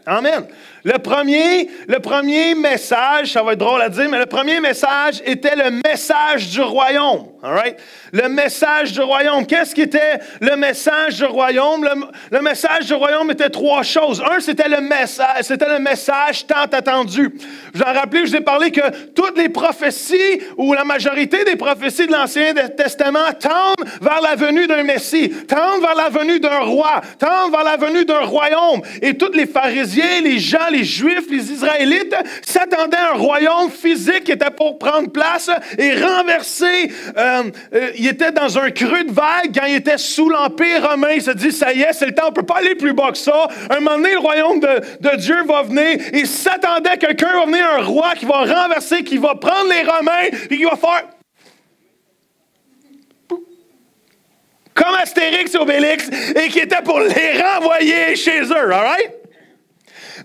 Amen. Le premier message, ça va être drôle à dire, mais le premier message était le message du royaume. All right? Le message du royaume. Qu'est-ce qui était le message du royaume? Le message du royaume était trois choses. Un, c'était le message tant attendu. Vous en rappelez, je vous ai parlé que toutes les prophéties, ou la majorité des prophéties de l'Ancien Testament, tendent vers la venue d'un Messie, tendent vers la venue d'un roi, tendent vers la venue d'un royaume. Et tous les pharisiens, les gens, les Juifs, les Israélites s'attendaient à un royaume physique qui était pour prendre place et renverser. Il était dans un creux de vague quand il était sous l'Empire romain. Il se dit, ça y est, c'est le temps, on ne peut pas aller plus bas que ça. Un moment donné, le royaume de Dieu va venir. Il s'attendait à quelqu'un va venir, un roi qui va renverser, qui va prendre les Romains et qui va faire comme Astérix et Obélix et qui était pour les renvoyer chez eux. All right?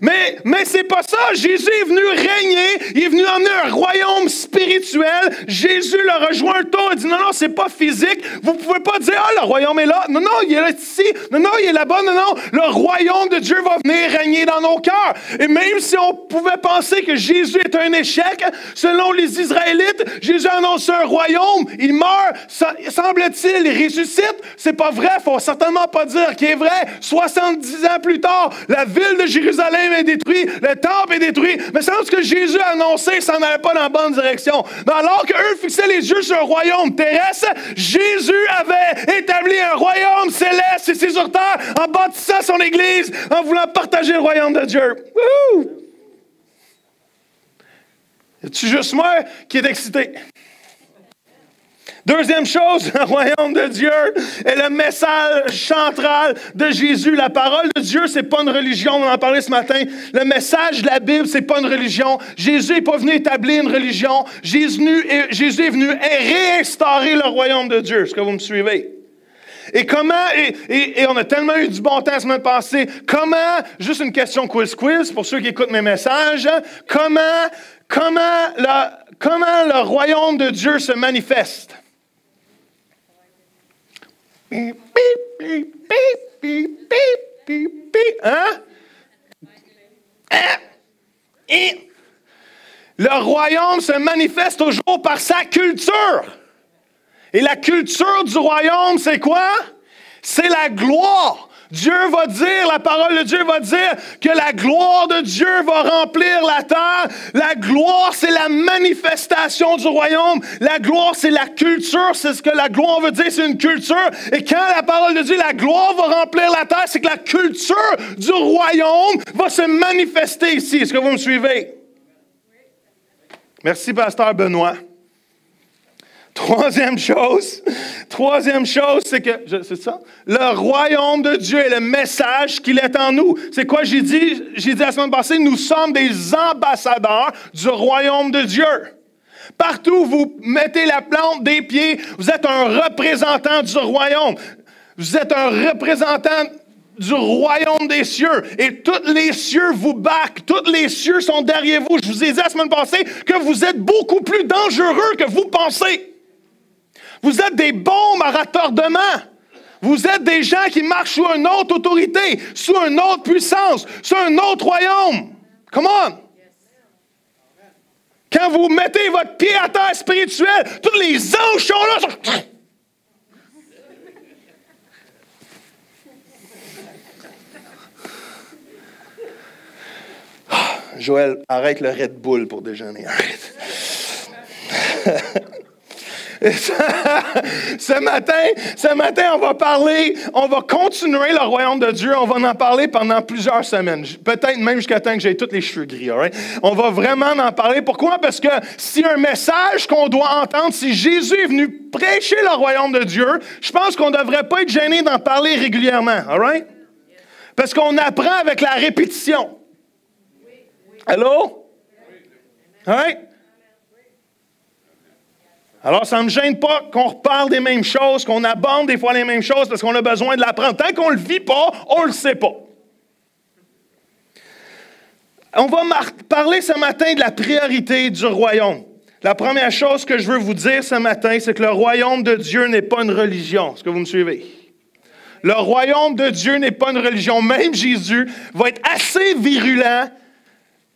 Mais c'est pas ça. Jésus est venu régner. Il est venu emmener un royaume spirituel. Jésus le rejoint un tour. Il dit, non, c'est pas physique. Vous pouvez pas dire, le royaume est là. Non, il est là ici. Non, il est là-bas. Non. Le royaume de Dieu va venir régner dans nos cœurs. Et même si on pouvait penser que Jésus est un échec, selon les Israélites, Jésus annonce un royaume. Il meurt. Semble-t-il, il ressuscite. C'est pas vrai. Faut certainement pas dire qu'il est vrai. 70 ans plus tard, la ville de Jérusalem est détruit, le temple est détruit, mais sans ce que Jésus a annoncé, ça n'allait pas dans la bonne direction. Mais alors qu'eux fixaient les yeux sur un royaume terrestre, Jésus avait établi un royaume céleste ici sur terre en bâtissant son Église, en voulant partager le royaume de Dieu. Wouhou! Es-tu juste moi qui est excité? Deuxième chose, le royaume de Dieu est le message central de Jésus. La parole de Dieu, c'est pas une religion, on en parlait ce matin. Le message de la Bible, c'est pas une religion. Jésus n'est pas venu établir une religion. Jésus est venu réinstaurer le royaume de Dieu. Est-ce que vous me suivez? Et comment, et on a tellement eu du bon temps la semaine passée, comment, juste une question quiz pour ceux qui écoutent mes messages, comment le royaume de Dieu se manifeste? Hein? Le royaume se manifeste toujours par sa culture. Et la culture du royaume, c'est quoi? C'est la gloire. Dieu va dire, la parole de Dieu va dire que la gloire de Dieu va remplir la terre. La gloire, c'est la manifestation du royaume. La gloire, c'est la culture. C'est ce que la gloire veut dire, c'est une culture. Et quand la parole de Dieu, la gloire va remplir la terre, c'est que la culture du royaume va se manifester ici. Est-ce que vous me suivez? Merci, pasteur Benoît. Troisième chose, c'est que, c'est ça, le royaume de Dieu est le message qu'il est en nous. C'est quoi j'ai dit la semaine passée? Nous sommes des ambassadeurs du royaume de Dieu. Partout où vous mettez la plante des pieds, vous êtes un représentant du royaume. Vous êtes un représentant du royaume des cieux. Et tous les cieux vous backent. Tous les cieux sont derrière vous. Je vous ai dit la semaine passée que vous êtes beaucoup plus dangereux que vous pensez. Vous êtes des bombes à retardement. Vous êtes des gens qui marchent sous une autre autorité, sous une autre puissance, sous un autre royaume. Come on! Quand vous mettez votre pied à terre spirituelle, tous les anges sont là. Joël, arrête le Red Bull pour déjeuner. Arrête. Ce matin, on va continuer le royaume de Dieu. On va en parler pendant plusieurs semaines. Peut-être même jusqu'à temps que j'ai tous les cheveux gris. Right? On va vraiment en parler. Pourquoi? Parce que s'il y a un message qu'on doit entendre, si Jésus est venu prêcher le royaume de Dieu, je pense qu'on ne devrait pas être gêné d'en parler régulièrement. All right? Parce qu'on apprend avec la répétition. Allô? All right? Alors, ça ne me gêne pas qu'on reparle des mêmes choses, qu'on aborde des fois les mêmes choses parce qu'on a besoin de l'apprendre. Tant qu'on ne le vit pas, on ne le sait pas. On va parler ce matin de la priorité du royaume. La première chose que je veux vous dire ce matin, c'est que le royaume de Dieu n'est pas une religion. Est-ce que vous me suivez? Le royaume de Dieu n'est pas une religion. Même Jésus va être assez virulent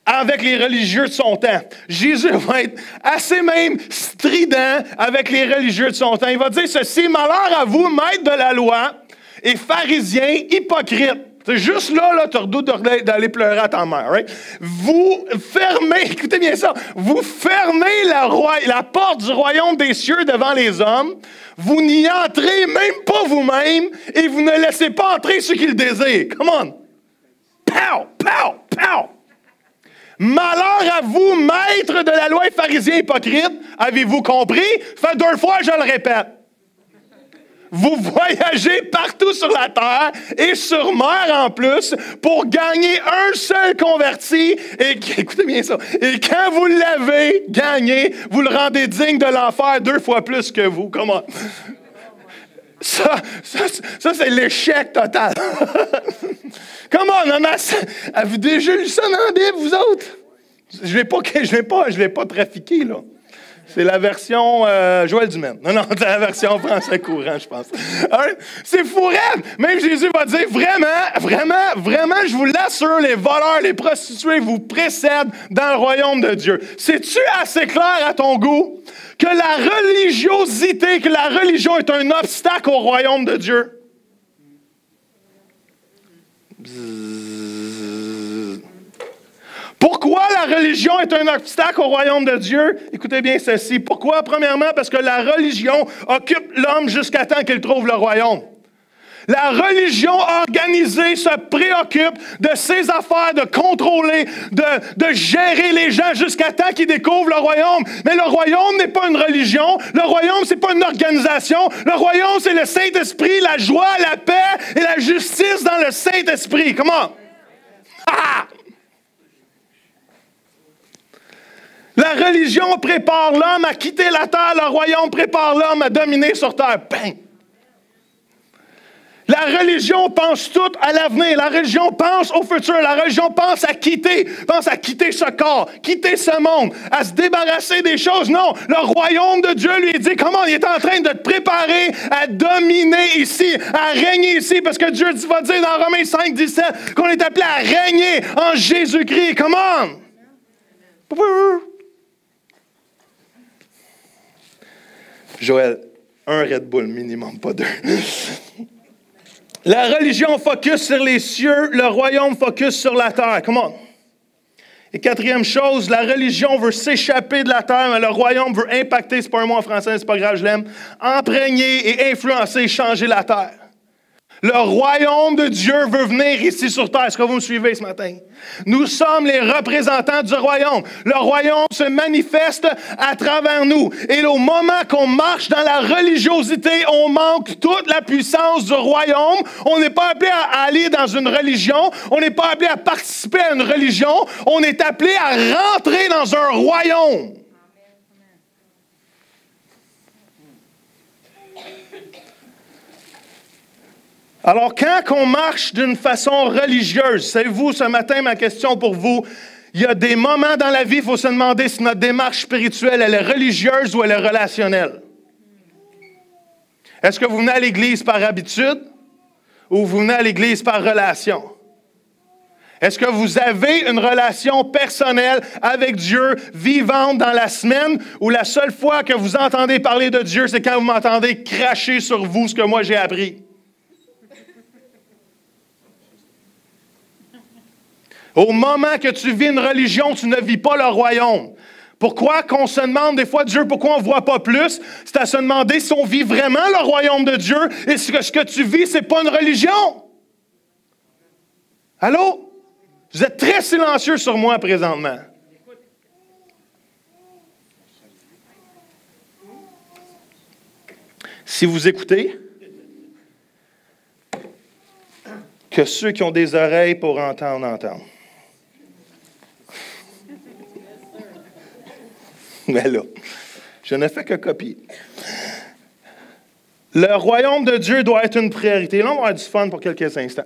avec les religieux de son temps. Jésus va être assez même strident avec les religieux de son temps. Il va dire ceci: malheur à vous, maîtres de la loi et pharisiens hypocrites. C'est juste là, tu redoutes d'aller pleurer à ta mère. Right? Vous fermez, écoutez bien ça, vous fermez la porte du royaume des cieux devant les hommes, vous n'y entrez même pas vous-même et vous ne laissez pas entrer ceux qui le désirent. Come on! Pow! Pow! Pow! Malheur à vous, maîtres de la loi et pharisiens hypocrites. Avez-vous compris? Fait 2 fois, je le répète. Vous voyagez partout sur la terre et sur mer en plus pour gagner un seul converti. Et écoutez bien ça. Et quand vous l'avez gagné, vous le rendez digne de l'enfer 2 fois plus que vous. Comment? Ça c'est l'échec total. Comment on a... Avez-vous déjà lu ça dans la Bible, vous autres? Je ne l'ai pas trafiqué, là. C'est la version Joël Dumaine. Non, c'est la version français courant, je pense. C'est fou, raide. Même Jésus va dire, vraiment, je vous l'assure, les voleurs, les prostituées vous précèdent dans le royaume de Dieu. C'est-tu assez clair à ton goût que la religiosité, que la religion est un obstacle au royaume de Dieu? Pourquoi la religion est un obstacle au royaume de Dieu? Écoutez bien ceci. Pourquoi? Premièrement, parce que la religion occupe l'homme jusqu'à temps qu'il trouve le royaume. La religion organisée se préoccupe de ses affaires, de contrôler, de gérer les gens jusqu'à temps qu'ils découvrent le royaume. Mais le royaume n'est pas une religion. Le royaume, c'est pas une organisation. Le royaume, c'est le Saint-Esprit, la joie, la paix et la justice dans le Saint-Esprit. Comment? Ah! La religion prépare l'homme à quitter la terre. Le royaume prépare l'homme à dominer sur terre. Bang! La religion pense tout à l'avenir. La religion pense au futur. La religion pense à quitter ce corps, quitter ce monde, à se débarrasser des choses. Non, le royaume de Dieu lui dit, comment il est en train de te préparer à dominer ici, à régner ici, parce que Dieu va dire dans Romains 5, 17 qu'on est appelé à régner en Jésus-Christ. Comment? Joël, 1 Red Bull minimum, pas 2. La religion focus sur les cieux, le royaume focus sur la terre. Come on. Et 4e chose, la religion veut s'échapper de la terre, mais le royaume veut impacter, c'est pas un mot en français, c'est pas grave, je l'aime, imprégner et influencer, changer la terre. Le royaume de Dieu veut venir ici sur terre. Est-ce que vous me suivez ce matin? Nous sommes les représentants du royaume. Le royaume se manifeste à travers nous. Et au moment qu'on marche dans la religiosité, on manque toute la puissance du royaume. On n'est pas appelé à aller dans une religion. On n'est pas appelé à participer à une religion. On est appelé à rentrer dans un royaume. Alors, quand on marche d'une façon religieuse, savez-vous, ce matin, ma question pour vous, il y a des moments dans la vie, il faut se demander si notre démarche spirituelle, elle est religieuse ou elle est relationnelle. Est-ce que vous venez à l'Église par habitude ou vous venez à l'Église par relation? Est-ce que vous avez une relation personnelle avec Dieu vivante dans la semaine ou la seule fois que vous entendez parler de Dieu, c'est quand vous m'entendez cracher sur vous ce que moi j'ai appris? Au moment que tu vis une religion, tu ne vis pas le royaume. Pourquoi qu'on se demande des fois, Dieu, pourquoi on ne voit pas plus? C'est à se demander si on vit vraiment le royaume de Dieu et si ce que tu vis, ce n'est pas une religion. Allô? Vous êtes très silencieux sur moi présentement. Si vous écoutez, que ceux qui ont des oreilles pour entendre, entendent. Mais là, je ne fais que copier. Le royaume de Dieu doit être une priorité. Là, on va avoir du fun pour quelques instants.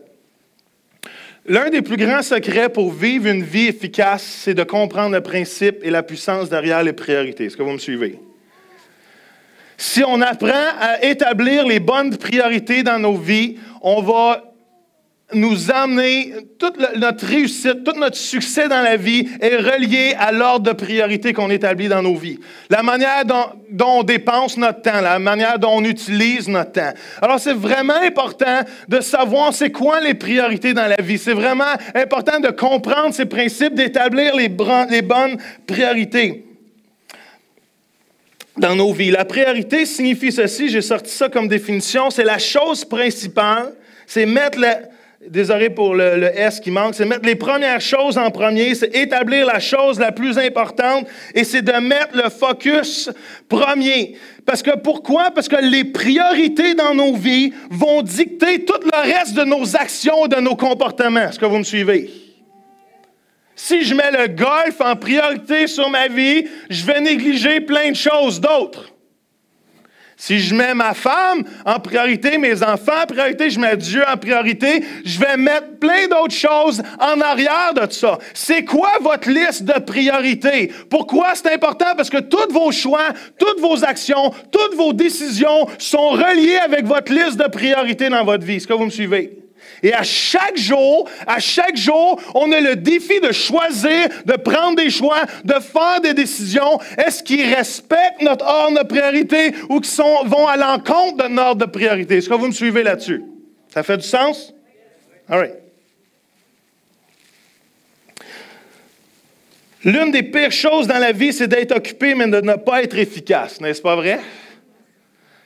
L'un des plus grands secrets pour vivre une vie efficace, c'est de comprendre le principe et la puissance derrière les priorités. Est-ce que vous me suivez? Si on apprend à établir les bonnes priorités dans nos vies, on va nous emmener, toute notre réussite, tout notre succès dans la vie est relié à l'ordre de priorité qu'on établit dans nos vies. La manière dont on dépense notre temps, la manière dont on utilise notre temps. Alors, c'est vraiment important de savoir c'est quoi les priorités dans la vie. C'est vraiment important de comprendre ces principes, d'établir les bonnes priorités dans nos vies. La priorité signifie ceci, j'ai sorti ça comme définition, c'est la chose principale, c'est mettre désolé pour le S qui manque, c'est mettre les premières choses en premier, c'est établir la chose la plus importante et c'est de mettre le focus premier. Parce que pourquoi? Parce que les priorités dans nos vies vont dicter tout le reste de nos actions, de nos comportements. Est-ce que vous me suivez? Si je mets le golf en priorité sur ma vie, je vais négliger plein de choses d'autres. Si je mets ma femme en priorité, mes enfants en priorité, je mets Dieu en priorité, je vais mettre plein d'autres choses en arrière de ça. C'est quoi votre liste de priorités? Pourquoi c'est important? Parce que tous vos choix, toutes vos actions, toutes vos décisions sont reliées avec votre liste de priorités dans votre vie. Est-ce que vous me suivez? Et à chaque jour, on a le défi de choisir, de prendre des choix, de faire des décisions. Est-ce qu'ils respectent notre ordre de priorité ou qu'ils vont à l'encontre de notre ordre de priorité? Est-ce que vous me suivez là-dessus? Ça fait du sens? All right. L'une des pires choses dans la vie, c'est d'être occupé, mais de ne pas être efficace. N'est-ce pas vrai?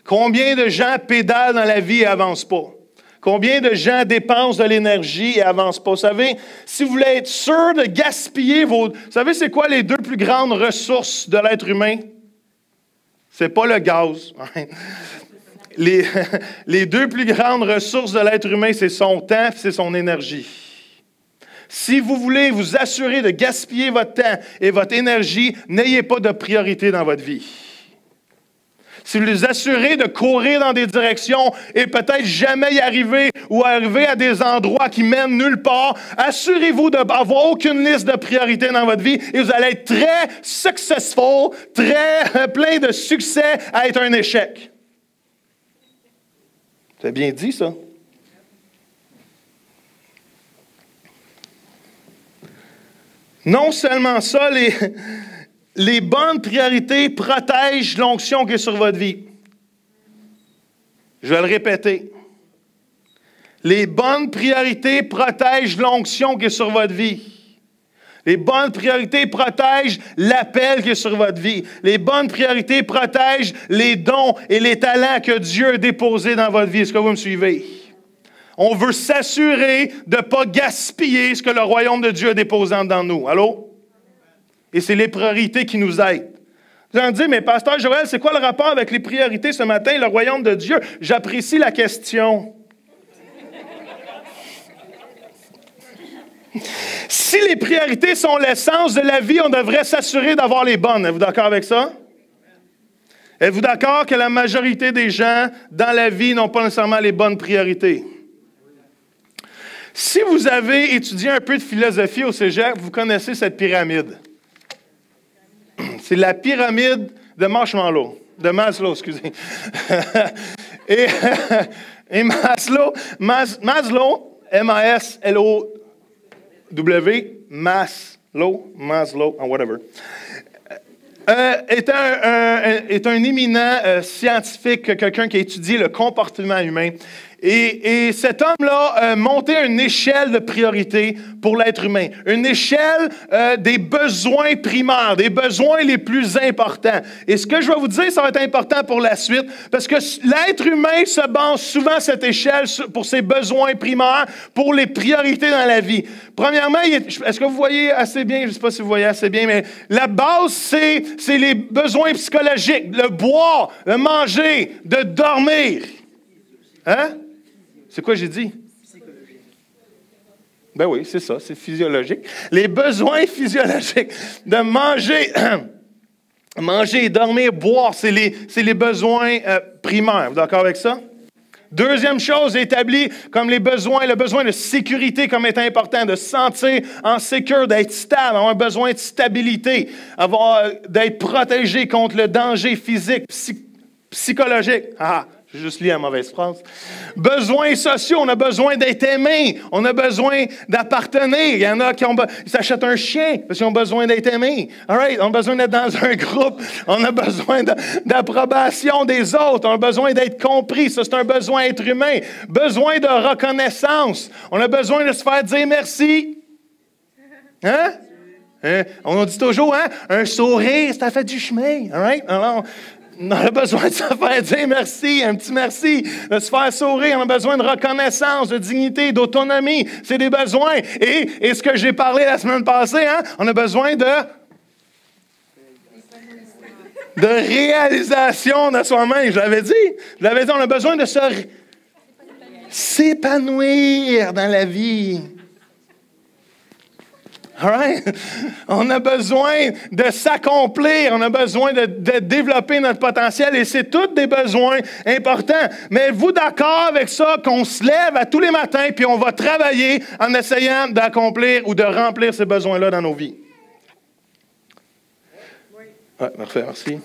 Combien de gens pédalent dans la vie et n'avancent pas? Combien de gens dépensent de l'énergie et n'avancent pas? Vous savez, si vous voulez être sûr de gaspiller vos... Vous savez, c'est quoi les deux plus grandes ressources de l'être humain? C'est pas le gaz. Les deux plus grandes ressources de l'être humain, c'est son temps et c'est son énergie. Si vous voulez vous assurer de gaspiller votre temps et votre énergie, n'ayez pas de priorité dans votre vie. Si vous vous assurez de courir dans des directions et peut-être jamais y arriver ou arriver à des endroits qui mènent nulle part, assurez-vous d'avoir aucune liste de priorités dans votre vie et vous allez être très successful, très plein de succès à être un échec. C'est bien dit, ça. Non seulement ça, les bonnes priorités protègent l'onction qui est sur votre vie. Je vais le répéter. Les bonnes priorités protègent l'onction qui est sur votre vie. Les bonnes priorités protègent l'appel qui est sur votre vie. Les bonnes priorités protègent les dons et les talents que Dieu a déposés dans votre vie. Est-ce que vous me suivez? On veut s'assurer de ne pas gaspiller ce que le royaume de Dieu a déposé dans nous. Allô? Et c'est les priorités qui nous aident. Vous allez me dire, mais pasteur Joël, c'est quoi le rapport avec les priorités ce matin, le royaume de Dieu? J'apprécie la question. Si les priorités sont l'essence de la vie, on devrait s'assurer d'avoir les bonnes. Êtes-vous d'accord avec ça? Êtes-vous d'accord que la majorité des gens dans la vie n'ont pas nécessairement les bonnes priorités? Si vous avez étudié un peu de philosophie au cégep, vous connaissez cette pyramide. C'est la pyramide de Maslow, excusez. et Maslow, M-A-S-L-O-W, Maslow, whatever, est un éminent scientifique, quelqu'un qui a étudié le comportement humain. Et cet homme-là a monté une échelle de priorité pour l'être humain. Une échelle des besoins primaires, des besoins les plus importants. Et ce que je vais vous dire, ça va être important pour la suite, parce que l'être humain se base souvent cette échelle pour ses besoins primaires, pour les priorités dans la vie. Premièrement, est-ce que vous voyez assez bien? Je ne sais pas si vous voyez assez bien, mais la base, c'est les besoins psychologiques. Le boire, le manger, de dormir. Hein? C'est quoi j'ai dit? Ben oui, c'est ça, c'est physiologique. Les besoins physiologiques de manger, dormir, boire, c'est les besoins primaires. Vous êtes d'accord avec ça? Deuxième chose établie comme le besoin de sécurité comme étant important, de se sentir en sécurité, d'être stable, avoir un besoin de stabilité, d'être protégé contre le danger physique, psychologiques. Ah, j'ai juste lu la mauvaise phrase. Besoins sociaux, on a besoin d'être aimé. On a besoin d'appartenir. Il y en a qui s'achètent un chien parce qu'ils ont besoin d'être aimés. All right? On a besoin d'être dans un groupe. On a besoin d'approbation des autres. On a besoin d'être compris. Ça, c'est un besoin être humain. Besoin de reconnaissance. On a besoin de se faire dire merci. Hein? On dit toujours, hein? Un sourire, ça fait du chemin. All right? Alors, on a besoin de se faire dire merci, un petit merci, de se faire sourire. On a besoin de reconnaissance, de dignité, d'autonomie. C'est des besoins. Et ce que j'ai parlé la semaine passée, hein, on a besoin de réalisation de soi-même. Je l'avais dit, on a besoin de s'épanouir dans la vie. All right? On a besoin de s'accomplir, on a besoin de développer notre potentiel et c'est tous des besoins importants. Mais êtes-vous d'accord avec ça qu'on se lève à tous les matins puis on va travailler en essayant d'accomplir ou de remplir ces besoins-là dans nos vies? Oui, parfait, merci.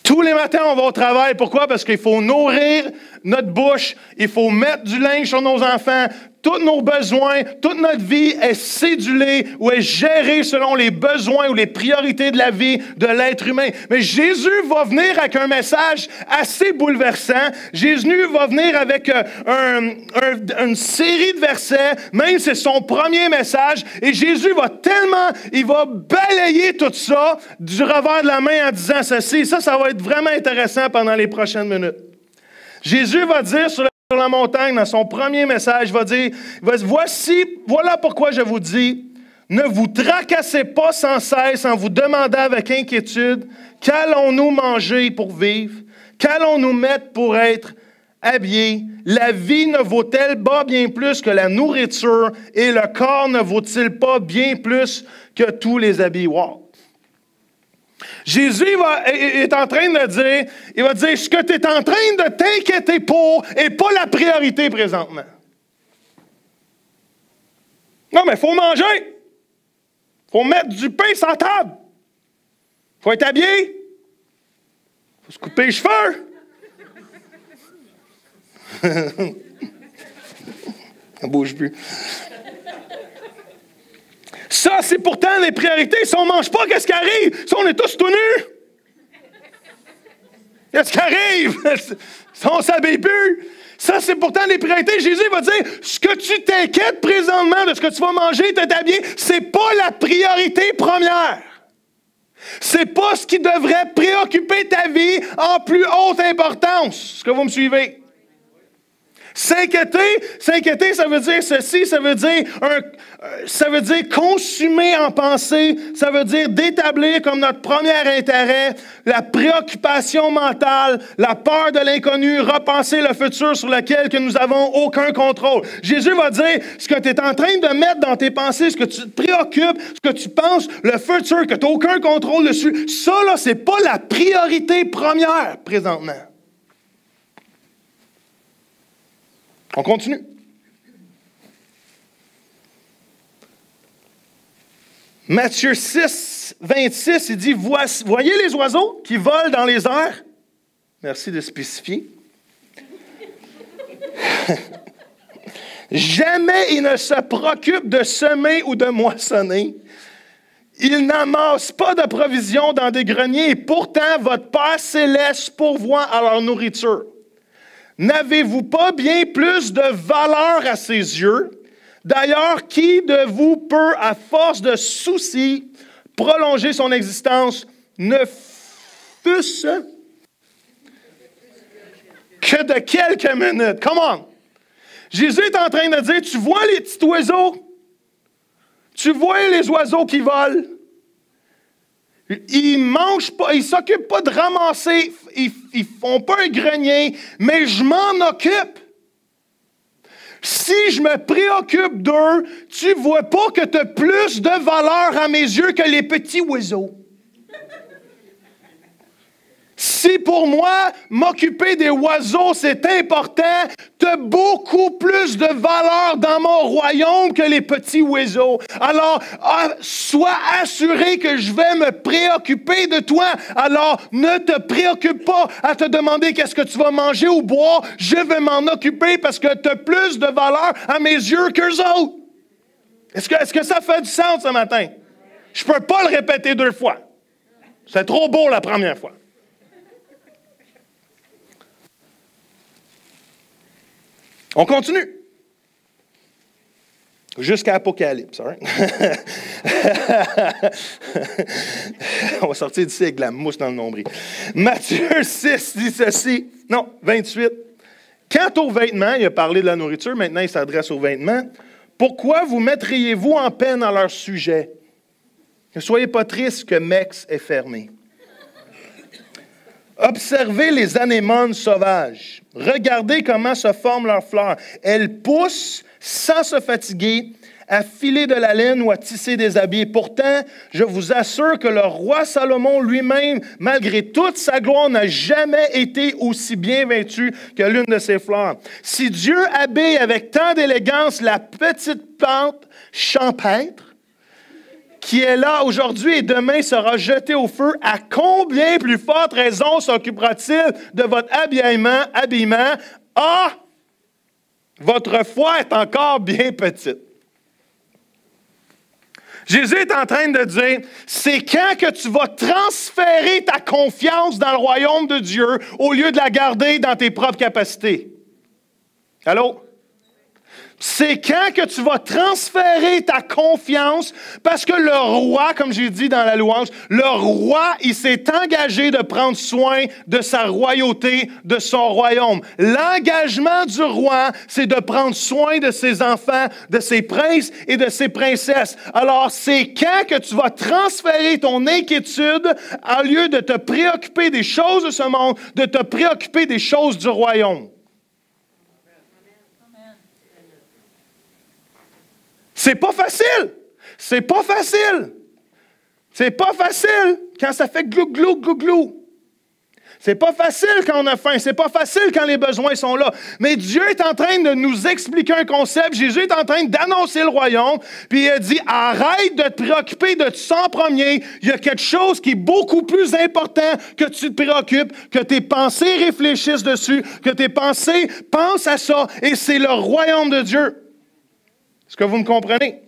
Tous les matins, on va au travail. Pourquoi? Parce qu'il faut nourrir notre bouche, il faut mettre du linge sur nos enfants. Tous nos besoins, toute notre vie est cédulée ou est gérée selon les besoins ou les priorités de la vie de l'être humain. Mais Jésus va venir avec un message assez bouleversant. Jésus va venir avec une série de versets, même c'est son premier message. Et Jésus il va balayer tout ça du revers de la main en disant ceci. Ça va être vraiment intéressant pendant les prochaines minutes. Jésus va dire sur la montagne, dans son premier message, il va dire, voilà pourquoi je vous dis, ne vous tracassez pas sans cesse en vous demandant avec inquiétude, qu'allons-nous manger pour vivre? Qu'allons-nous mettre pour être habillés? La vie ne vaut-elle pas bien plus que la nourriture et le corps ne vaut-il pas bien plus que tous les habits? Wow! Jésus est en train de dire, il va dire, ce que tu es en train de t'inquiéter pour n'est pas la priorité présentement. Non, mais il faut manger. Il faut mettre du pain sur la table. Il faut être habillé. Il faut se couper les cheveux. Ça ne bouge plus. Ça, c'est pourtant les priorités. Si on ne mange pas, qu'est-ce qui arrive? Si on est tous tout nus. Qu'est-ce qui arrive? Si on ne s'habille plus. Ça, c'est pourtant les priorités. Jésus va dire, ce que tu t'inquiètes présentement de ce que tu vas manger, t'es habillé, c'est pas la priorité première. C'est pas ce qui devrait préoccuper ta vie en plus haute importance. Est-ce que vous me suivez? S'inquiéter, ça veut dire ceci, ça veut dire consumer en pensée, ça veut dire d'établir comme notre premier intérêt la préoccupation mentale, la peur de l'inconnu, repenser le futur sur lequel que nous n'avons aucun contrôle. Jésus va dire, ce que tu es en train de mettre dans tes pensées, ce que tu te préoccupes, ce que tu penses, le futur, que tu n'as aucun contrôle dessus, ça là, c'est pas la priorité première présentement. On continue. Matthieu 6, 26, il dit, voyez les oiseaux qui volent dans les airs? Merci de spécifier. Jamais ils ne se préoccupent de semer ou de moissonner. Ils n'amassent pas de provisions dans des greniers et pourtant votre Père céleste pourvoit à leur nourriture. N'avez-vous pas bien plus de valeur à ses yeux? D'ailleurs, qui de vous peut, à force de soucis, prolonger son existence, ne fût-ce que de quelques minutes? Come on! Jésus est en train de dire, tu vois les petits oiseaux? Tu vois les oiseaux qui volent? Ils mangent pas, ils s'occupent pas de ramasser, ils font pas un grenier, mais je m'en occupe. Si je me préoccupe d'eux, tu vois pas que tu as plus de valeur à mes yeux que les petits oiseaux. Si pour moi, m'occuper des oiseaux, c'est important, tu as beaucoup plus de valeur dans mon royaume que les petits oiseaux. Alors, sois assuré que je vais me préoccuper de toi. Alors, ne te préoccupe pas à te demander qu'est-ce que tu vas manger ou boire. Je vais m'en occuper parce que tu as plus de valeur à mes yeux qu'eux autres. Est-ce que ça fait du sens ce matin? Je ne peux pas le répéter 2 fois. C'est trop beau la première fois. On continue. Jusqu'à Apocalypse. Right? On va sortir d'ici avec de la mousse dans le nombril. Matthieu 6 dit ceci. Non, 28. Quant aux vêtements, il a parlé de la nourriture, maintenant il s'adresse aux vêtements. Pourquoi vous mettriez-vous en peine à leur sujet? Ne soyez pas tristes que Mex est fermé. Observez les anémones sauvages. Regardez comment se forment leurs fleurs. Elles poussent sans se fatiguer, à filer de la laine ou à tisser des habits. Pourtant, je vous assure que le roi Salomon lui-même, malgré toute sa gloire, n'a jamais été aussi bien vêtu que l'une de ses fleurs. Si Dieu habille avec tant d'élégance la petite plante champêtre, qui est là aujourd'hui et demain sera jeté au feu, à combien plus forte raison s'occupera-t-il de votre habillement? Ah! Votre foi est encore bien petite. Jésus est en train de dire, c'est quand que tu vas transférer ta confiance dans le royaume de Dieu au lieu de la garder dans tes propres capacités. Allô? C'est quand que tu vas transférer ta confiance, parce que le roi, comme j'ai dit dans la louange, le roi, il s'est engagé de prendre soin de sa royauté, de son royaume. L'engagement du roi, c'est de prendre soin de ses enfants, de ses princes et de ses princesses. Alors, c'est quand que tu vas transférer ton inquiétude, au lieu de te préoccuper des choses de ce monde, de te préoccuper des choses du royaume. C'est pas facile. C'est pas facile. C'est pas facile quand ça fait glou, glou, glou, glou. C'est pas facile quand on a faim. C'est pas facile quand les besoins sont là. Mais Dieu est en train de nous expliquer un concept. Jésus est en train d'annoncer le royaume. Puis il a dit, arrête de te préoccuper de ça en premier. Il y a quelque chose qui est beaucoup plus important que tu te préoccupes, que tes pensées réfléchissent dessus, que tes pensées pensent à ça. Et c'est le royaume de Dieu. Est-ce que vous me comprenez?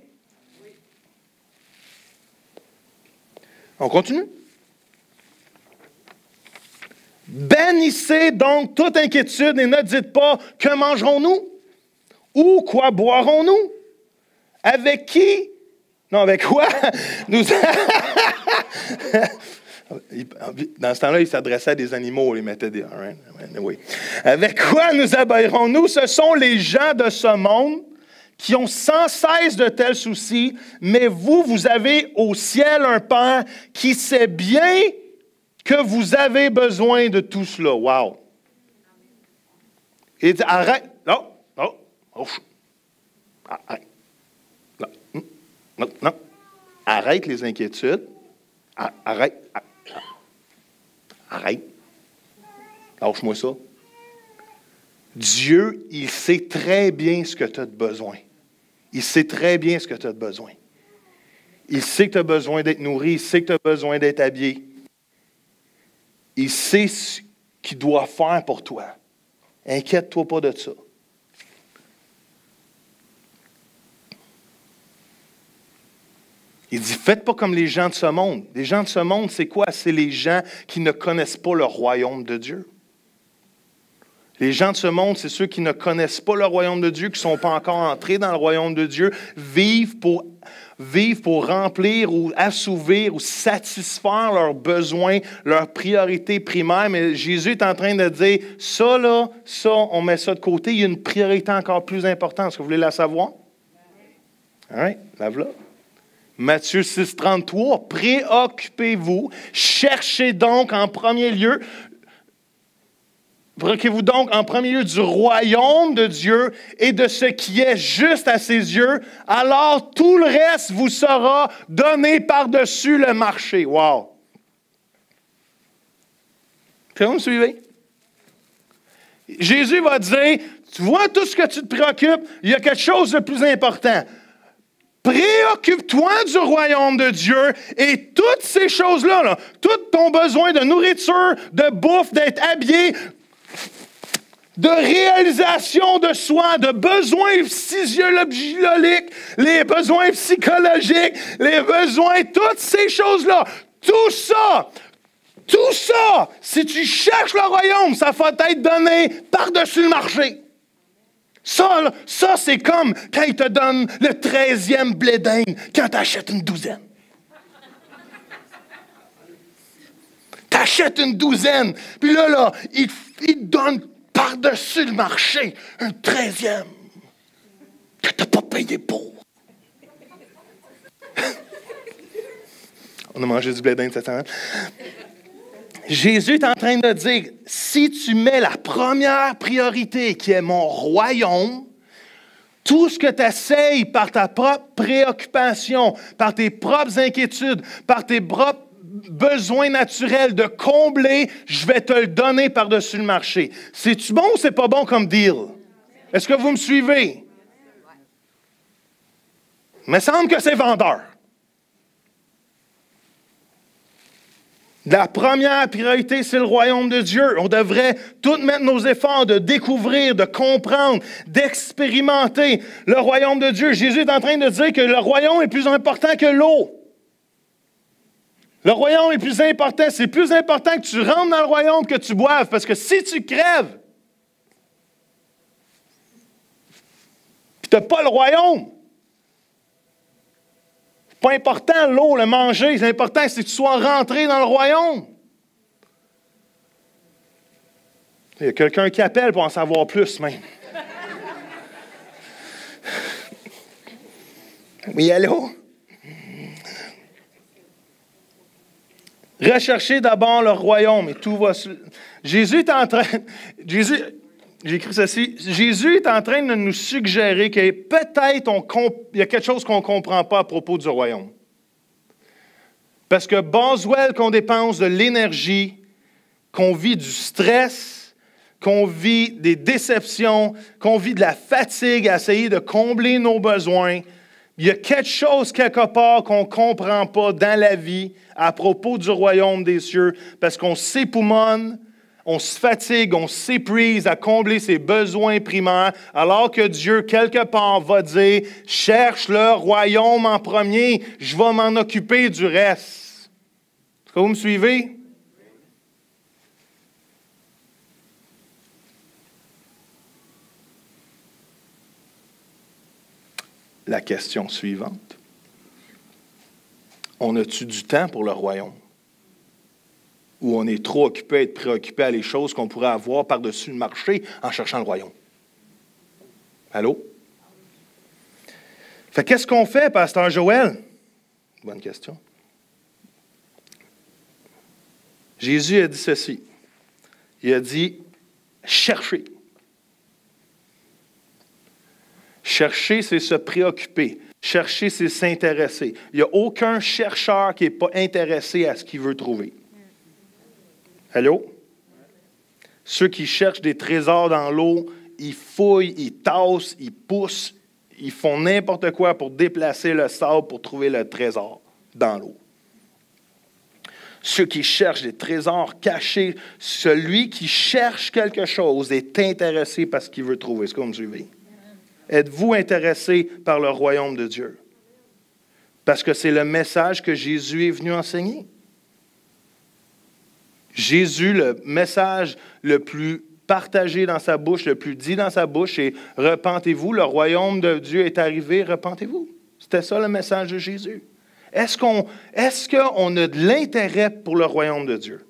On continue. Bannissez donc toute inquiétude et ne dites pas « Que mangerons-nous? » ou « Quoi boirons-nous? » Avec qui? Non, avec quoi? Nous... Dans ce temps-là, il s'adressait à des animaux, il mettait des... Oui. Avec quoi nous habillerons-nous? Ce sont les gens de ce monde qui ont sans cesse de tels soucis, mais vous avez au ciel un Père qui sait bien que vous avez besoin de tout cela. Wow! Il dit, arrête. Non. Arrête. Non. Arrête les inquiétudes. Arrête. Lâche-moi ça. Dieu, il sait très bien ce que tu as de besoin. Il sait très bien ce que tu as de besoin. Il sait que tu as besoin d'être nourri. Il sait que tu as besoin d'être habillé. Il sait ce qu'il doit faire pour toi. Inquiète-toi pas de ça. Il dit, faites pas comme les gens de ce monde. Les gens de ce monde, c'est quoi? C'est les gens qui ne connaissent pas le royaume de Dieu. Les gens de ce monde, c'est ceux qui ne connaissent pas le royaume de Dieu, qui ne sont pas encore entrés dans le royaume de Dieu, vivent pour remplir ou assouvir ou satisfaire leurs besoins, leurs priorités primaires. Mais Jésus est en train de dire, ça, on met ça de côté. Il y a une priorité encore plus importante. Est-ce que vous voulez la savoir? All right, la voilà. Matthieu 6, 33, préoccupez-vous, cherchez donc en premier lieu... Préoccupez-vous donc en premier lieu du royaume de Dieu et de ce qui est juste à ses yeux, alors tout le reste vous sera donné par-dessus le marché. Wow! Est-ce que vous me suivez? Jésus va dire, tu vois tout ce que tu te préoccupes, il y a quelque chose de plus important. Préoccupe-toi du royaume de Dieu et toutes ces choses-là, là, tout ton besoin de nourriture, de bouffe, d'être habillé, de réalisation de soi, de besoins physiologiques, les besoins psychologiques, les besoins, toutes ces choses-là, tout ça, si tu cherches le royaume, ça va t'être donné par-dessus le marché. Ça, c'est comme quand ils te donnent le 13e blé d'Inde quand tu achètes une douzaine. Tu achètes une douzaine, puis là, ils te donnent par-dessus le marché un 13e que tu n'as pas payé pour. On a mangé du blé d'Inde cette semaine. Jésus est en train de dire, si tu mets la première priorité qui est mon royaume, tout ce que tu essayes par ta propre préoccupation, par tes propres inquiétudes, par tes propres besoins naturels de combler, je vais te le donner par-dessus le marché. C'est-tu bon ou c'est pas bon comme deal? Est-ce que vous me suivez? Il me semble que c'est vendeur. La première priorité, c'est le royaume de Dieu. On devrait tous mettre nos efforts de découvrir, de comprendre, d'expérimenter le royaume de Dieu. Jésus est en train de dire que le royaume est plus important que l'eau. Le royaume est plus important. C'est plus important que tu rentres dans le royaume que tu boives. Parce que si tu crèves, puis tu n'as pas le royaume, c'est pas important l'eau, le manger. C'est important que tu sois rentré dans le royaume. Il y a quelqu'un qui appelle pour en savoir plus, même. Oui, allô? Recherchez d'abord le royaume et tout va... Jésus est en train... J'ai écrit ceci. Jésus est en train de nous suggérer que peut-être il y a quelque chose qu'on ne comprend pas à propos du royaume. Parce que Boswell, qu'on dépense de l'énergie, qu'on vit du stress, qu'on vit des déceptions, qu'on vit de la fatigue à essayer de combler nos besoins, il y a quelque chose quelque part qu'on ne comprend pas dans la vie à propos du royaume des cieux, parce qu'on s'époumonne, on se fatigue, on s'épuise à combler ses besoins primaires, alors que Dieu, quelque part, va dire, cherche le royaume en premier, je vais m'en occuper du reste. Est-ce que vous me suivez? La question suivante. On a-tu du temps pour le royaume? Ou on est trop occupé à être préoccupé à les choses qu'on pourrait avoir par-dessus le marché en cherchant le royaume? Allô? Fait qu'est-ce qu'on fait, pasteur Joël? Bonne question. Jésus a dit ceci. Il a dit, cherchez. Chercher, c'est se préoccuper. Chercher, c'est s'intéresser. Il n'y a aucun chercheur qui n'est pas intéressé à ce qu'il veut trouver. Allô? Ceux qui cherchent des trésors dans l'eau, ils fouillent, ils tassent, ils poussent, ils font n'importe quoi pour déplacer le sable pour trouver le trésor dans l'eau. Ceux qui cherchent des trésors cachés, celui qui cherche quelque chose est intéressé par ce qu'il veut trouver. Est-ce que vous me suivez? Êtes-vous intéressé par le royaume de Dieu? Parce que c'est le message que Jésus est venu enseigner. Jésus, le message le plus partagé dans sa bouche, le plus dit dans sa bouche, c'est « Repentez-vous, le royaume de Dieu est arrivé, repentez-vous ». C'était ça le message de Jésus. Est-ce qu'on a de l'intérêt pour le royaume de Dieu?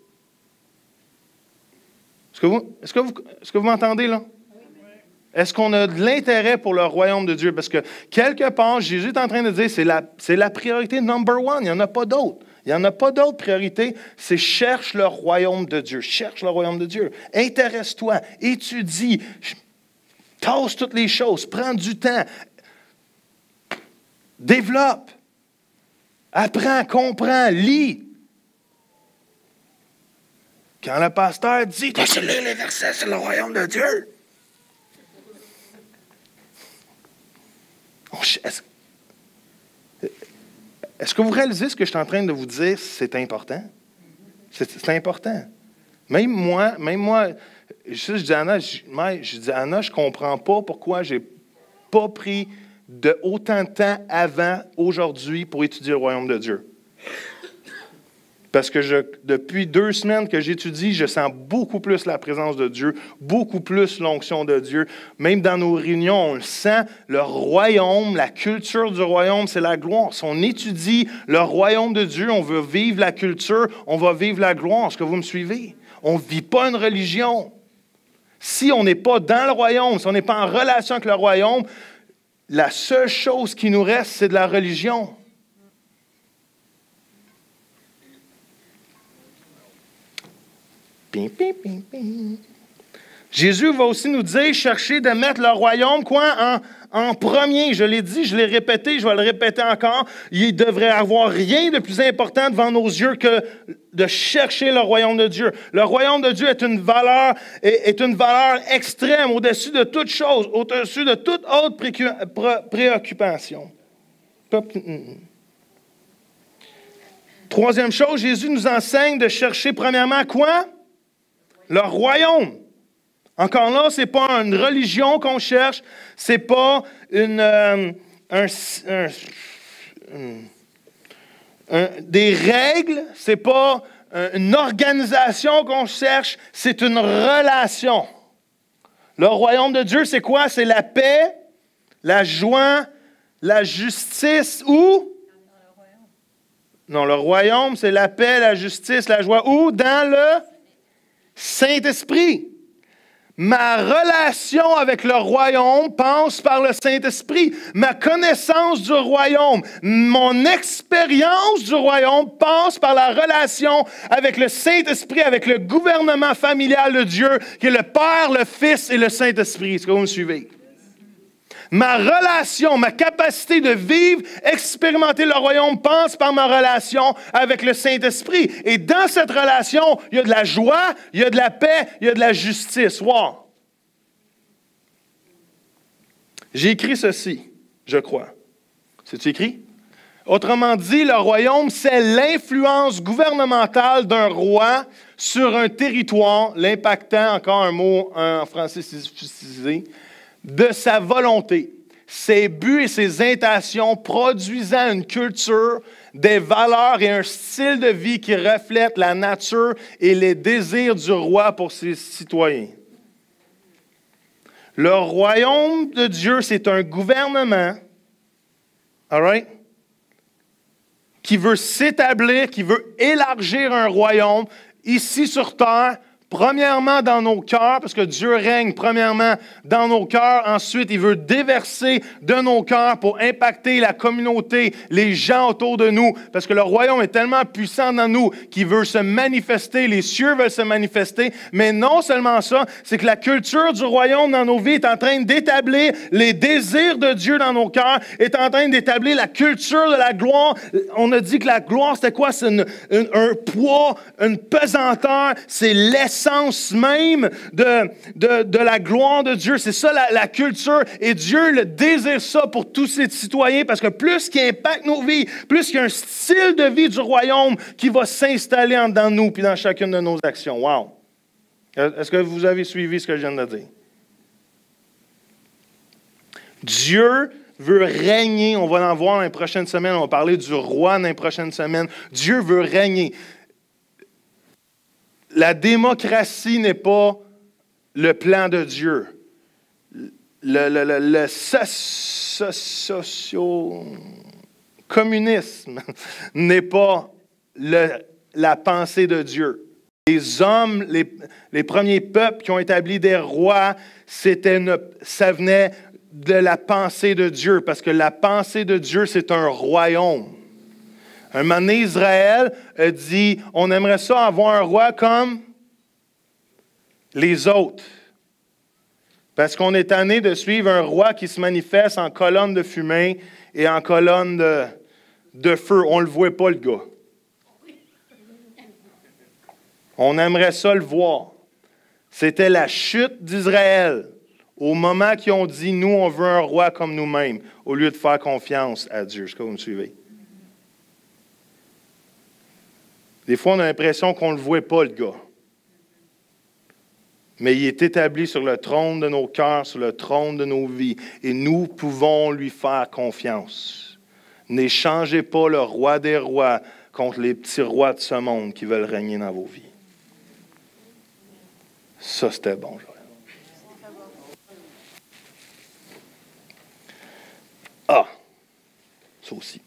Est-ce que vous m'entendez là? Est-ce qu'on a de l'intérêt pour le royaume de Dieu? Parce que quelque part, Jésus est en train de dire c'est la priorité number one. Il n'y en a pas d'autre. Il n'y en a pas d'autre priorité. C'est cherche le royaume de Dieu. Cherche le royaume de Dieu. Intéresse-toi. Étudie. Tasse toutes les choses. Prends du temps. Développe. Apprends, comprends, lis. Quand le pasteur dit, t'as lu les versets sur le royaume de Dieu. Est-ce que vous réalisez ce que je suis en train de vous dire? C'est important. C'est important. Même moi, je dis à Anna, je comprends pas pourquoi j'ai pas pris de autant de temps avant, aujourd'hui, pour étudier le royaume de Dieu. Parce que depuis 2 semaines que j'étudie, je sens beaucoup plus la présence de Dieu, beaucoup plus l'onction de Dieu. Même dans nos réunions, on le sent, le royaume, la culture du royaume, c'est la gloire. Si on étudie le royaume de Dieu, on veut vivre la culture, on va vivre la gloire. Est-ce que vous me suivez? On ne vit pas une religion. Si on n'est pas dans le royaume, si on n'est pas en relation avec le royaume, la seule chose qui nous reste, c'est de la religion. Ping, ping, ping, ping. Jésus va aussi nous dire, chercher de mettre le royaume, quoi, en premier. Je l'ai dit, je l'ai répété, je vais le répéter encore. Il ne devrait y avoir rien de plus important devant nos yeux que de chercher le royaume de Dieu. Le royaume de Dieu est une valeur extrême, au-dessus de toute chose, au-dessus de toute autre préoccupation. Troisième chose, Jésus nous enseigne de chercher premièrement quoi? Le royaume. Encore là, ce n'est pas une religion qu'on cherche, ce n'est pas des règles, ce n'est pas une organisation qu'on cherche, c'est une relation. Le royaume de Dieu, c'est quoi? C'est la paix, la joie, la justice ou? Non, le royaume, c'est la paix, la justice, la joie. Où? Dans le Saint-Esprit. Ma relation avec le royaume passe par le Saint-Esprit. Ma connaissance du royaume, mon expérience du royaume passe par la relation avec le Saint-Esprit, avec le gouvernement familial de Dieu, qui est le Père, le Fils et le Saint-Esprit. Est-ce que vous me suivez? Ma relation, ma capacité de vivre, expérimenter le royaume passe par ma relation avec le Saint-Esprit. Et dans cette relation, il y a de la joie, il y a de la paix, il y a de la justice. Wow! J'ai écrit ceci, je crois. C'est-tu écrit? Autrement dit, le royaume, c'est l'influence gouvernementale d'un roi sur un territoire, l'impactant, encore un mot en français spécialisé, de sa volonté, ses buts et ses intentions produisant une culture, des valeurs et un style de vie qui reflètent la nature et les désirs du roi pour ses citoyens. Le royaume de Dieu, c'est un gouvernement, all right, qui veut s'établir, qui veut élargir un royaume ici sur terre. Premièrement, dans nos cœurs, parce que Dieu règne premièrement dans nos cœurs. Ensuite, il veut déverser de nos cœurs pour impacter la communauté, les gens autour de nous. Parce que le royaume est tellement puissant dans nous qu'il veut se manifester, les cieux veulent se manifester. Mais non seulement ça, c'est que la culture du royaume dans nos vies est en train d'établir les désirs de Dieu dans nos cœurs, est en train d'établir la culture de la gloire. On a dit que la gloire, c'était quoi? C'est un poids, une pesanteur, c'est l'essence même de la gloire de Dieu. C'est ça la culture. Et Dieu le désire ça pour tous ses citoyens parce que plus qu'il impacte nos vies, plus qu'il y a un style de vie du royaume qui va s'installer en dedans de nous puis dans chacune de nos actions. Wow! Est-ce que vous avez suivi ce que je viens de dire? Dieu veut régner. On va en voir dans les prochaines semaines. On va parler du roi dans les prochaines semaines. Dieu veut régner. La démocratie n'est pas le plan de Dieu. Le socio-communisme n'est pas la pensée de Dieu. Les hommes, les premiers peuples qui ont établi des rois, ça venait de la pensée de Dieu, parce que la pensée de Dieu, c'est un royaume. Un moment donné, Israël a dit, on aimerait ça avoir un roi comme les autres. Parce qu'on est tanné de suivre un roi qui se manifeste en colonne de fumée et en colonne de feu. On ne le voit pas, le gars. On aimerait ça le voir. C'était la chute d'Israël. Au moment qu'ils ont dit, nous, on veut un roi comme nous-mêmes, au lieu de faire confiance à Dieu. Est-ce que vous me suivez? Des fois, on a l'impression qu'on ne le voit pas, le gars. Mais il est établi sur le trône de nos cœurs, sur le trône de nos vies. Et nous pouvons lui faire confiance. N'échangez pas le roi des rois contre les petits rois de ce monde qui veulent régner dans vos vies. Ça, c'était bon, Joël. Ah, ça aussi.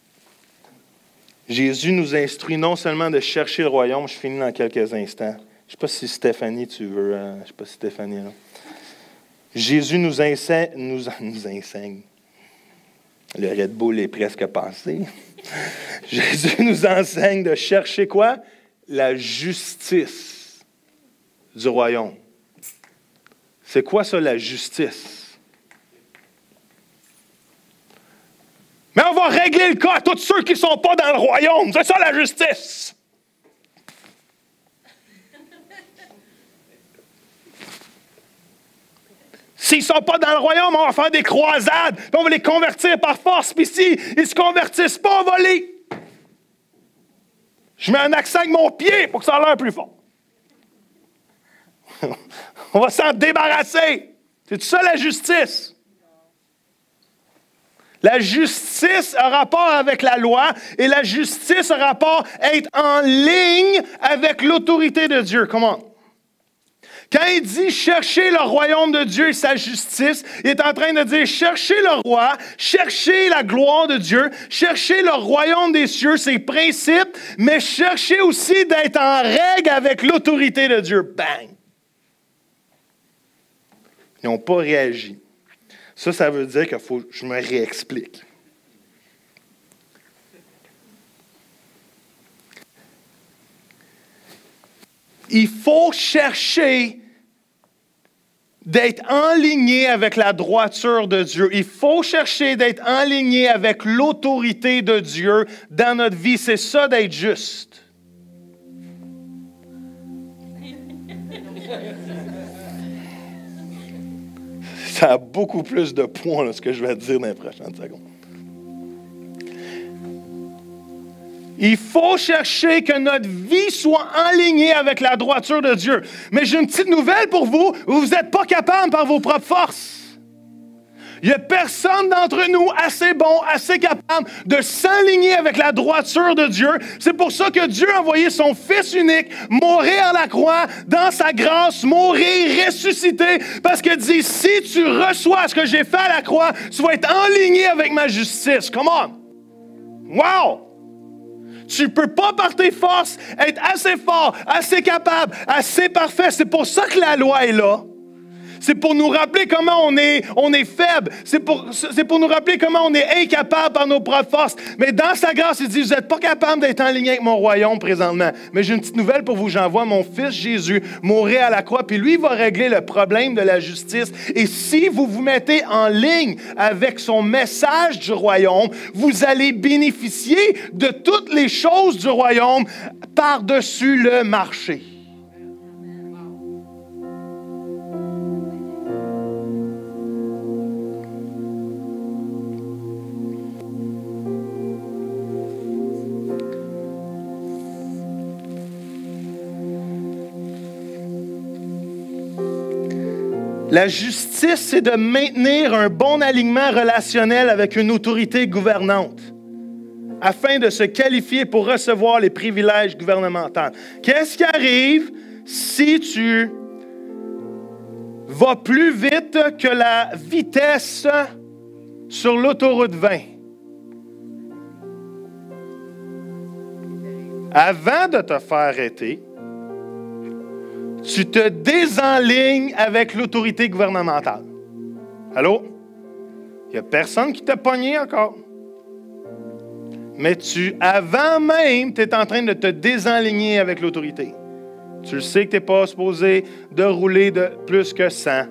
Jésus nous instruit non seulement de chercher le royaume, je finis dans quelques instants. Je ne sais pas si Stéphanie, tu veux. Je ne sais pas si Stéphanie est là. Jésus nous enseigne. Le Red Bull est presque passé. Jésus nous enseigne de chercher quoi? La justice du royaume. C'est quoi ça, la justice? Mais on va régler le cas à tous ceux qui ne sont pas dans le royaume. C'est ça la justice. S'ils ne sont pas dans le royaume, on va faire des croisades, puis on va les convertir par force, puis s'ils ne se convertissent pas, on va les... Je mets un accent avec mon pied pour que ça a l'air plus fort. On va s'en débarrasser. C'est ça la justice. La justice a rapport avec la loi et la justice a rapport à être en ligne avec l'autorité de Dieu. Comment? Quand il dit « chercher le royaume de Dieu et sa justice », il est en train de dire « chercher le roi, chercher la gloire de Dieu, chercher le royaume des cieux, ses principes, mais chercher aussi d'être en règle avec l'autorité de Dieu. » Bang! Ils n'ont pas réagi. Ça veut dire qu'il faut que je me réexplique. Il faut chercher d'être enligné avec la droiture de Dieu. Il faut chercher d'être enligné avec l'autorité de Dieu dans notre vie. C'est ça d'être juste. Ça a beaucoup plus de points, là, ce que je vais te dire dans les prochaines secondes. Il faut chercher que notre vie soit enlignée avec la droiture de Dieu. Mais j'ai une petite nouvelle pour vous. Vous n'êtes pas capable par vos propres forces. Il n'y a personne d'entre nous assez bon, assez capable de s'enligner avec la droiture de Dieu. C'est pour ça que Dieu a envoyé son Fils unique mourir à la croix, dans sa grâce, mourir, ressusciter. Parce qu'il dit, si tu reçois ce que j'ai fait à la croix, tu vas être enligné avec ma justice. Come on! Wow! Tu ne peux pas, par tes forces, être assez fort, assez capable, assez parfait. C'est pour ça que la loi est là. C'est pour nous rappeler comment on est faible. C'est pour nous rappeler comment on est incapable par nos propres forces. Mais dans sa grâce, il dit, vous n'êtes pas capable d'être en ligne avec mon royaume présentement. Mais j'ai une petite nouvelle pour vous. J'envoie mon Fils Jésus mourir à la croix. Puis lui, il va régler le problème de la justice. Et si vous vous mettez en ligne avec son message du royaume, vous allez bénéficier de toutes les choses du royaume par-dessus le marché. La justice, c'est de maintenir un bon alignement relationnel avec une autorité gouvernante afin de se qualifier pour recevoir les privilèges gouvernementaux. Qu'est-ce qui arrive si tu vas plus vite que la vitesse sur l'autoroute 20? Avant de te faire arrêter, tu te désenlignes avec l'autorité gouvernementale. Allô? Il n'y a personne qui t'a pogné encore. Mais avant même, tu es en train de te désenligner avec l'autorité. Tu le sais que tu n'es pas supposé de rouler de plus que 100.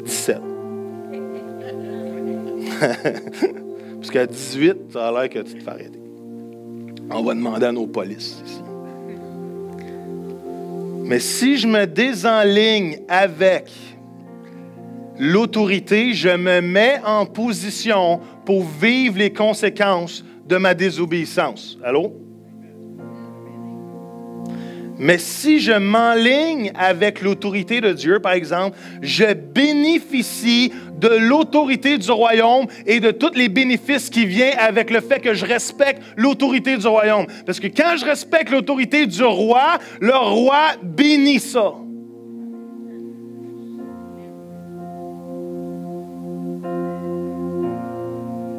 17. Parce qu'à 18, ça a l'air que tu te fais arrêter. On va demander à nos polices ici. Mais si je me désenligne avec l'autorité, je me mets en position pour vivre les conséquences de ma désobéissance. Allô? Mais si je m'enligne avec l'autorité de Dieu, par exemple, je bénéficie de l'autorité du royaume et de tous les bénéfices qui viennent avec le fait que je respecte l'autorité du royaume. Parce que quand je respecte l'autorité du roi, le roi bénit ça.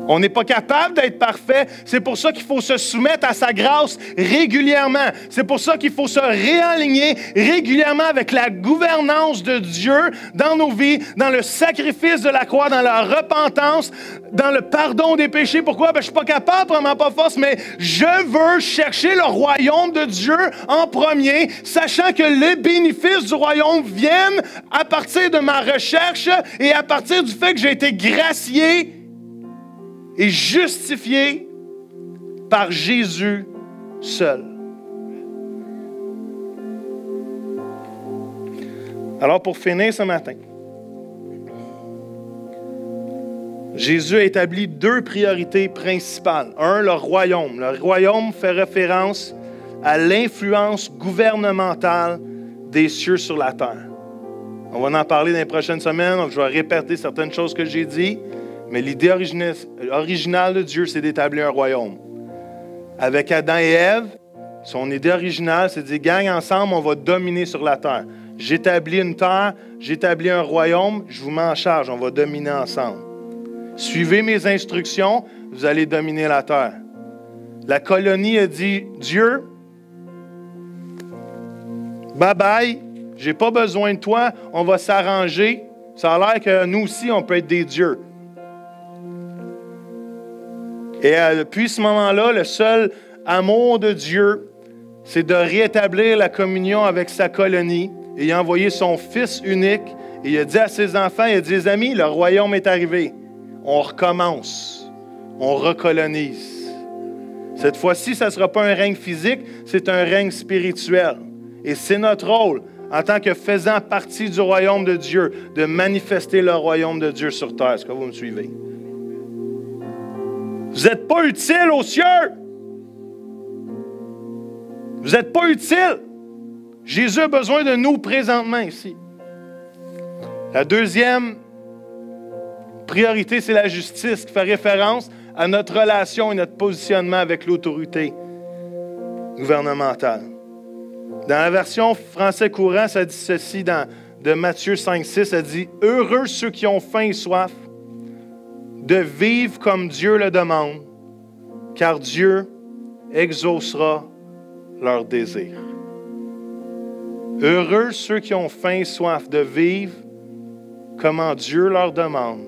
On n'est pas capable d'être parfait. C'est pour ça qu'il faut se soumettre à sa grâce régulièrement. C'est pour ça qu'il faut se réaligner régulièrement avec la gouvernance de Dieu dans nos vies, dans le sacrifice de la croix, dans la repentance, dans le pardon des péchés. Pourquoi? Je ne suis pas capable, vraiment pas force, mais je veux chercher le royaume de Dieu en premier, sachant que les bénéfices du royaume viennent à partir de ma recherche et à partir du fait que j'ai été gracié et justifié par Jésus seul. Alors, pour finir ce matin, Jésus a établi 2 priorités principales. Un, le royaume. Le royaume fait référence à l'influence gouvernementale des cieux sur la terre. On va en parler dans les prochaines semaines. Je vais répéter certaines choses que j'ai dites. Mais l'idée originale de Dieu, c'est d'établir un royaume. Avec Adam et Ève, son idée originale, c'est de dire, gang, ensemble, on va dominer sur la terre. J'établis une terre, j'établis un royaume, je vous mets en charge, on va dominer ensemble. Suivez mes instructions, vous allez dominer la terre. La colonie a dit, Dieu, bye bye, j'ai pas besoin de toi, on va s'arranger. Ça a l'air que nous aussi, on peut être des dieux. Et depuis ce moment-là, le seul amour de Dieu, c'est de rétablir la communion avec sa colonie. Et il a envoyé son Fils unique. Et il a dit à ses enfants, il a dit, les amis, le royaume est arrivé. On recommence. On recolonise. Cette fois-ci, ça ne sera pas un règne physique, c'est un règne spirituel. Et c'est notre rôle, en tant que faisant partie du royaume de Dieu, de manifester le royaume de Dieu sur terre. Est-ce que vous me suivez? Vous n'êtes pas utile aux cieux. Vous n'êtes pas utile. Jésus a besoin de nous présentement ici. La deuxième priorité, c'est la justice, qui fait référence à notre relation et notre positionnement avec l'autorité gouvernementale. Dans la version français courant, ça dit ceci de Matthieu 5,6, ça dit « Heureux ceux qui ont faim et soif de vivre comme Dieu le demande, car Dieu exaucera leurs désirs. » Heureux ceux qui ont faim et soif de vivre comme Dieu leur demande,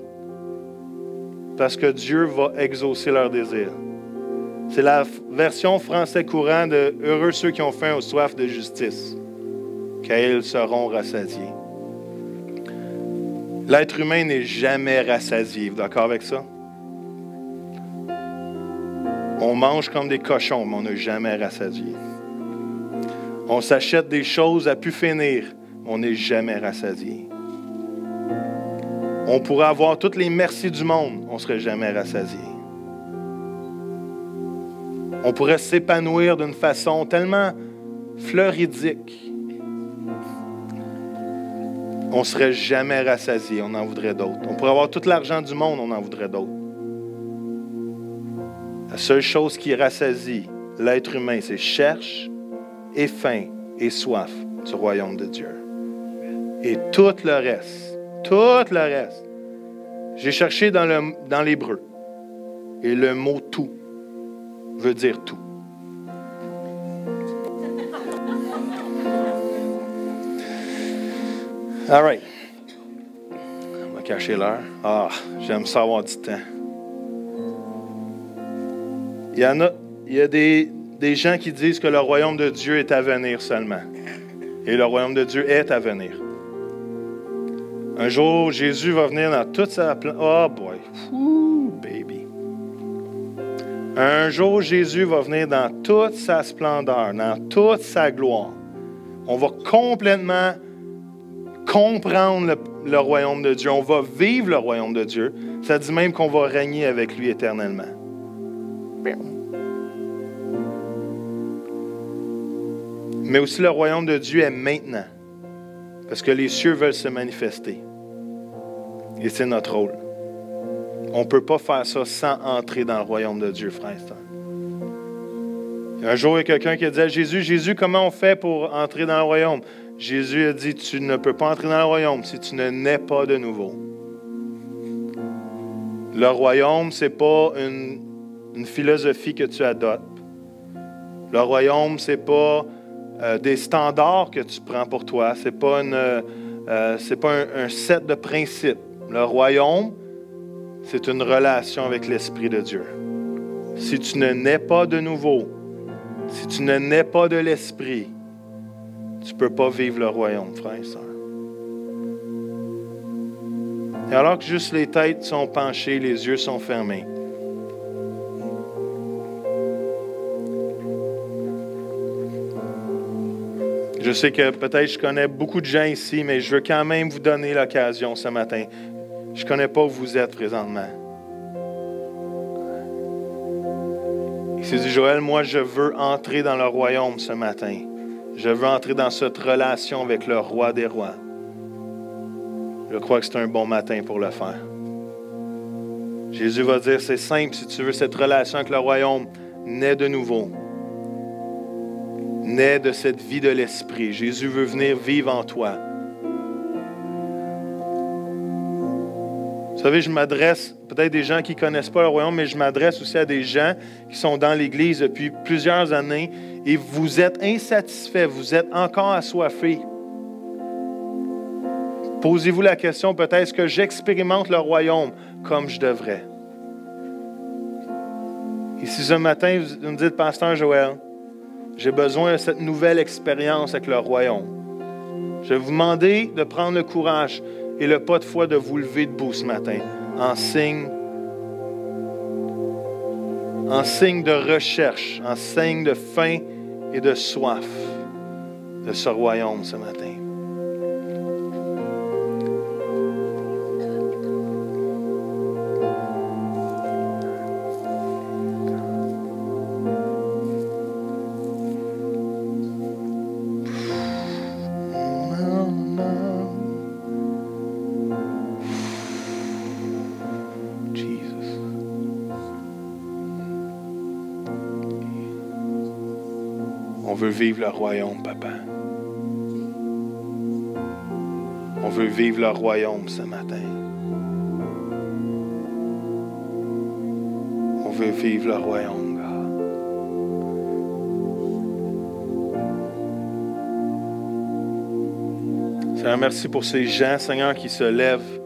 parce que Dieu va exaucer leurs désirs. C'est la version français courant de « Heureux ceux qui ont faim ou soif de justice, car ils seront rassasiés. » L'être humain n'est jamais rassasié. Vous êtes d'accord avec ça? On mange comme des cochons, mais on n'est jamais rassasié. On s'achète des choses à pu finir, mais on n'est jamais rassasié. On pourrait avoir toutes les merci du monde, on ne serait jamais rassasié. On pourrait s'épanouir d'une façon tellement floridique. On ne serait jamais rassasié, on en voudrait d'autres. On pourrait avoir tout l'argent du monde, on en voudrait d'autres. La seule chose qui rassasie l'être humain, c'est cherche et faim et soif du royaume de Dieu. Et tout le reste, j'ai cherché dans l'hébreu. Et le mot « tout » veut dire tout. All right. On va cacher l'heure. Ah, j'aime ça avoir du temps. Il y a des gens qui disent que le royaume de Dieu est à venir seulement. Et le royaume de Dieu est à venir. Un jour, Jésus va venir dans toute sa... Oh boy. Ouh, baby. Un jour, Jésus va venir dans toute sa splendeur, dans toute sa gloire. On va complètement comprendre le royaume de Dieu. On va vivre le royaume de Dieu. Ça dit même qu'on va régner avec lui éternellement. Mais aussi le royaume de Dieu est maintenant. Parce que les cieux veulent se manifester. Et c'est notre rôle. On ne peut pas faire ça sans entrer dans le royaume de Dieu, frère. Un jour, il y a quelqu'un qui a dit à Jésus, « Jésus, comment on fait pour entrer dans le royaume? » Jésus a dit, « Tu ne peux pas entrer dans le royaume si tu ne nais pas de nouveau. » Le royaume, ce n'est pas une philosophie que tu adoptes. Le royaume, ce n'est pas des standards que tu prends pour toi. Ce n'est pas, un set de principes. Le royaume, c'est une relation avec l'Esprit de Dieu. Si tu ne nais pas de nouveau, si tu ne nais pas de l'Esprit, tu ne peux pas vivre le royaume, frère et sœur. Et alors que juste les têtes sont penchées, les yeux sont fermés, je sais que peut-être je connais beaucoup de gens ici, mais je veux quand même vous donner l'occasion ce matin. Je ne connais pas où vous êtes présentement. Il s'est dit, Joël, moi je veux entrer dans le royaume ce matin. Je veux entrer dans cette relation avec le roi des rois. Je crois que c'est un bon matin pour le faire. Jésus va dire, c'est simple, si tu veux cette relation avec le royaume, nais de nouveau. Nais de cette vie de l'Esprit. Jésus veut venir vivre en toi. Vous savez, je m'adresse peut-être des gens qui ne connaissent pas le royaume, mais je m'adresse aussi à des gens qui sont dans l'Église depuis plusieurs années et vous êtes insatisfaits, vous êtes encore assoiffés. Posez-vous la question, peut-être, est-ce que j'expérimente le royaume comme je devrais? Et si ce matin, vous me dites, Pasteur Joël, j'ai besoin de cette nouvelle expérience avec le royaume. Je vais vous demander de prendre le courage et le pas de foi de vous lever debout ce matin, en signe de recherche, en signe de faim et de soif de ce royaume ce matin. On veut vivre le royaume, papa. On veut vivre le royaume ce matin. On veut vivre le royaume, God. Seigneur, merci pour ces gens, Seigneur, qui se lèvent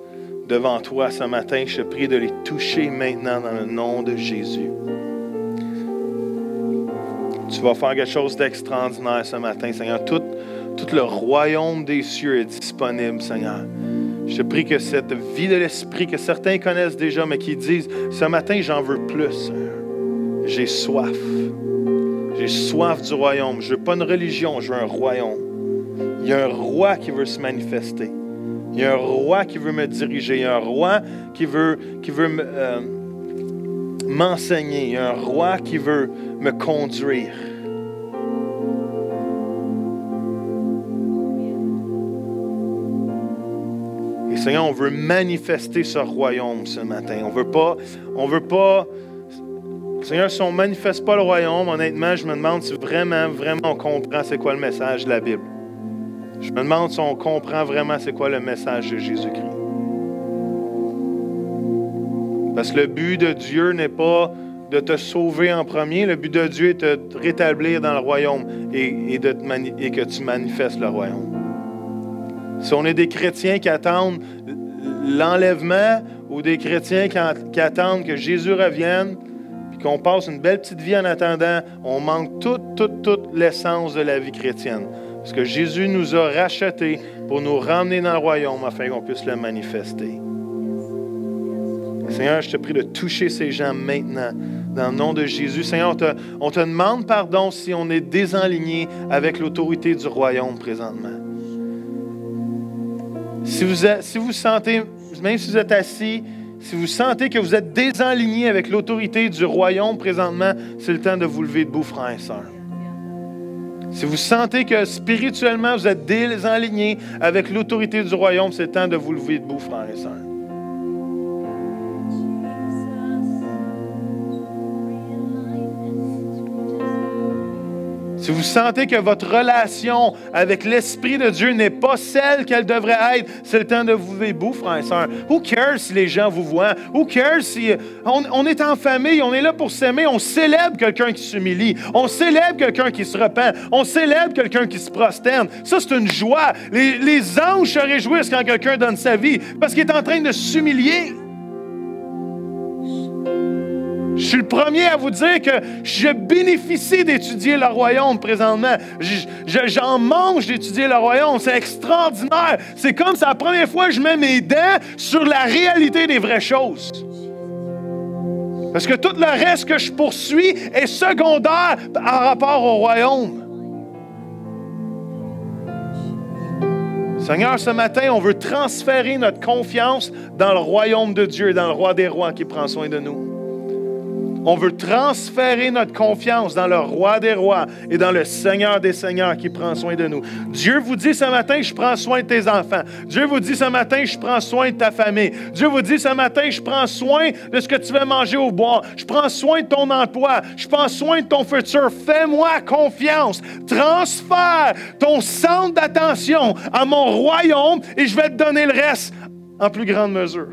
devant toi ce matin. Je te prie de les toucher maintenant dans le nom de Jésus. Tu vas faire quelque chose d'extraordinaire ce matin, Seigneur. Tout le royaume des cieux est disponible, Seigneur. Je te prie que cette vie de l'Esprit, que certains connaissent déjà, mais qui disent, ce matin, j'en veux plus, Seigneur. J'ai soif. J'ai soif du royaume. Je ne veux pas une religion, je veux un royaume. Il y a un roi qui veut se manifester. Il y a un roi qui veut me diriger. Il y a un roi qui veut m'enseigner. Il y a un roi qui veut me conduire. Et Seigneur, on veut manifester ce royaume ce matin. On veut pas. Seigneur, si on ne manifeste pas le royaume, honnêtement, je me demande si vraiment on comprend c'est quoi le message de la Bible. Je me demande si on comprend vraiment c'est quoi le message de Jésus-Christ. Parce que le but de Dieu n'est pas de te sauver en premier. Le but de Dieu est de te rétablir dans le royaume et que tu manifestes le royaume. Si on est des chrétiens qui attendent l'enlèvement ou des chrétiens qui attendent que Jésus revienne puis qu'on passe une belle petite vie en attendant, on manque toute l'essence de la vie chrétienne. Parce que Jésus nous a rachetés pour nous ramener dans le royaume afin qu'on puisse le manifester. Seigneur, je te prie de toucher ces gens maintenant, dans le nom de Jésus. Seigneur, on te demande pardon si on est désaligné avec l'autorité du royaume présentement. Si vous sentez, même si vous êtes assis, si vous sentez que vous êtes désaligné avec l'autorité du royaume présentement, c'est le temps de vous lever debout, frères et sœurs. Si vous sentez que spirituellement vous êtes désaligné avec l'autorité du royaume, c'est le temps de vous lever debout, frères et sœurs. Si vous sentez que votre relation avec l'Esprit de Dieu n'est pas celle qu'elle devrait être, c'est le temps de vous lever debout, frères et sœurs. Who cares si les gens vous voient? Who cares si on est en famille, on est là pour s'aimer, on célèbre quelqu'un qui s'humilie, on célèbre quelqu'un qui se repent, on célèbre quelqu'un qui se prosterne. Ça, c'est une joie. Les anges se réjouissent quand quelqu'un donne sa vie parce qu'il est en train de s'humilier. Je suis le premier à vous dire que je bénéficie d'étudier le royaume présentement. J'en mange d'étudier le royaume. C'est extraordinaire. C'est comme c'est la première fois que je mets mes dents sur la réalité des vraies choses. Parce que tout le reste que je poursuis est secondaire en rapport au royaume. Seigneur, ce matin, on veut transférer notre confiance dans le royaume de Dieu, dans le roi des rois qui prend soin de nous. On veut transférer notre confiance dans le roi des rois et dans le Seigneur des seigneurs qui prend soin de nous. Dieu vous dit ce matin, je prends soin de tes enfants. Dieu vous dit ce matin, je prends soin de ta famille. Dieu vous dit ce matin, je prends soin de ce que tu vas manger ou boire. Je prends soin de ton emploi. Je prends soin de ton futur. Fais-moi confiance. Transfère ton centre d'attention à mon royaume et je vais te donner le reste en plus grande mesure.